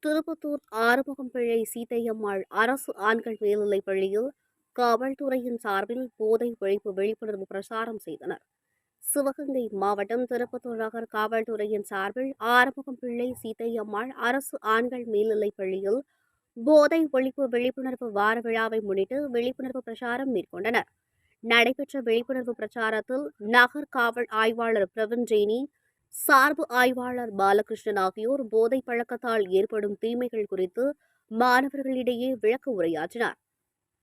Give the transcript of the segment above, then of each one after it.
திருப்பத்தூர் ஆறுமுகம்பிள்ளை சீதையம்மாள் அரசு ஆண்கள் மேல்நிலைப் பள்ளியில் காவல்துறையின் சார்பில் போதை ஒழிப்பு விழிப்புணர்வு பிரச்சாரம் செய்தனர். சிவகங்கை மாவட்டம் திருப்பத்தூர் நகர் காவல்துறையின் சார்பில் ஆறுமுகம்பிள்ளை சீதையம்மாள் அரசு ஆண்கள் மேல்நிலைப் பள்ளியில் போதை ஒழிப்பு விழிப்புணர்வு வார விழாவை முன்னிட்டு விழிப்புணர்வு பிரச்சாரம் மேற்கொண்டனர். நடைபெற்ற விழிப்புணர்வு பிரச்சாரத்தில் நகர் காவல் ஆய்வாளர் பிரவீன் ஜெயினி, சார்பு ஆய்வாளர் பாலகிருஷ்ணன் ஆகியோர் போதை பழக்கத்தால் ஏற்படும் தீமைகள் குறித்து மாணவர்களிடையே விளக்க உரையாற்றினார்.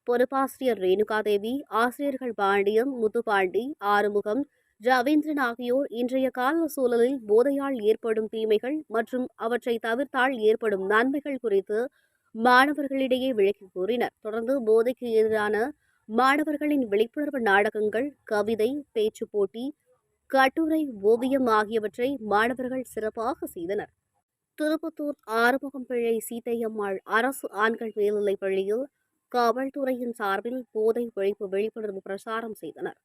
பொறுப்பாசிரியர் ரேணுகாதேவி, ஆசிரியர்கள் பாண்டியம், முத்துப்பாண்டி, ஆறுமுகம், ரவீந்திரன் ஆகியோர் இன்றைய கால சூழலில் போதையால் ஏற்படும் தீமைகள் மற்றும் அவற்றை தவிர்த்தால் ஏற்படும் நன்மைகள் குறித்து மாணவர்களிடையே விளக்கி கூறினர். தொடர்ந்து போதைக்கு எதிரான மாணவர்களின் விழிப்புணர்வு நாடகங்கள், கவிதை, பேச்சு போட்டி, கட்டுரை, ஓவியம் ஆகியவற்றை மாணவர்கள் சிறப்பாக செய்தனர். திருப்பத்தூர் ஆறுமுகம்பிள்ளை சீதையம்மாள் அரசு ஆண்கள் மேல்நிலைப் பள்ளியில் காவல்துறையின் சார்பில் போதை ஒழிப்பு விழிப்புணர்வு பிரச்சாரம் செய்தனர்.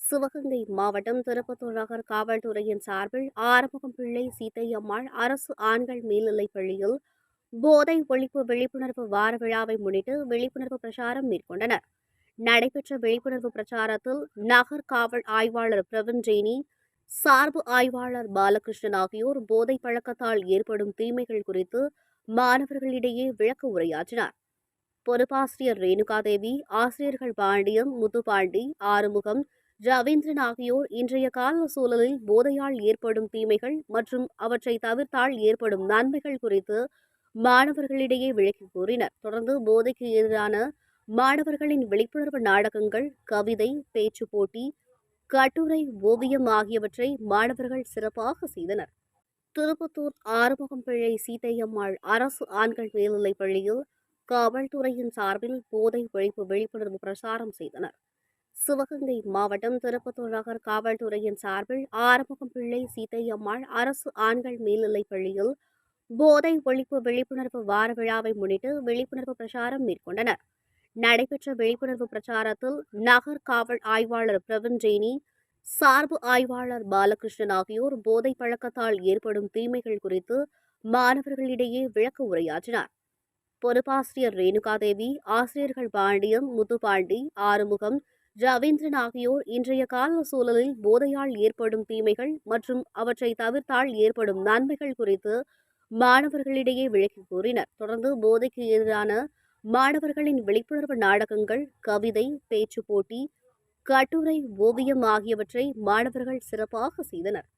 சிவகங்கை மாவட்டம் திருப்பத்தூர் நகர் காவல்துறையின் சார்பில் ஆறுமுகம்பிள்ளை சீதையம்மாள் அரசு ஆண்கள் மேல்நிலைப் பள்ளியில் போதை ஒழிப்பு விழிப்புணர்வு வார விழாவை முன்னிட்டு விழிப்புணர்வு பிரச்சாரம் மேற்கொண்டனர். நடைபெற்ற விழிப்புணர்வு பிரச்சாரத்தில் நகர் காவல் ஆய்வாளர் பிரவீன் ஜெயினி, சார்பு ஆய்வாளர் பாலகிருஷ்ணன் ஆகியோர் போதை பழக்கத்தால் ஏற்படும் தீமைகள் குறித்து மாணவர்களிடையே விளக்க உரையாற்றினார். பொறுப்பாசிரியர் ரேணுகாதேவி, ஆசிரியர்கள் பாண்டியம், முத்துப்பாண்டி, ஆறுமுகம், ரவீந்திரன் ஆகியோர் இன்றைய கால சூழலில் போதையால் ஏற்படும் தீமைகள் மற்றும் அவற்றை தவிர்த்தால் ஏற்படும் நன்மைகள் குறித்து மாணவர்களிடையே விளக்கி கூறினர். தொடர்ந்து போதைக்கு எதிரான மாணவர்களின் விழிப்புணர்வு நாடகங்கள், கவிதை, பேச்சு போட்டி, கட்டுரை, ஓவியம் ஆகியவற்றை மாணவர்கள் சிறப்பாக செய்தனர். திருப்பத்தூர் ஆறுமுகம்பிள்ளை சீதையம்மாள் அரசு ஆண்கள் மேல்நிலைப் பள்ளியில் காவல்துறையின் சார்பில் போதை ஒழிப்பு விழிப்புணர்வு பிரச்சாரம் செய்தனர். சிவகங்கை மாவட்டம் திருப்பத்தூர் நகர் காவல்துறையின் சார்பில் ஆறுமுகம்பிள்ளை சீதையம்மாள் அரசு ஆண்கள் மேல்நிலைப் பள்ளியில் போதை ஒழிப்பு விழிப்புணர்வு வார விழாவை முன்னிட்டு விழிப்புணர்வு பிரச்சாரம் மேற்கொண்டனர். நடைபெற்ற விழிப்புணர்வு பிரச்சாரத்தில் நகர் காவல் ஆய்வாளர் பிரவீன் ஜெயினி, சார்பு ஆய்வாளர் பாலகிருஷ்ணன் ஆகியோர் போதை பழக்கத்தால் ஏற்படும் தீமைகள் குறித்து மாணவர்களிடையே விளக்க உரையாற்றினார். பொறுப்பாசிரியர் ரேணுகாதேவி, ஆசிரியர்கள் பாண்டியம், முத்துப்பாண்டி, ஆறுமுகம், ரவீந்திரன் ஆகியோர் இன்றைய கால சூழலில் போதையால் ஏற்படும் தீமைகள் மற்றும் அவற்றை தவிர்த்தால் ஏற்படும் நன்மைகள் குறித்து மாணவர்களிடையே விளக்கி கூறினர். தொடர்ந்து போதைக்கு எதிரான மாணவர்களின் விழிப்புணர்வு நாடகங்கள், கவிதை, பேச்சு போட்டி, கட்டுரை, ஓவியம் ஆகியவற்றை மாணவர்கள் சிறப்பாக செய்தனர்.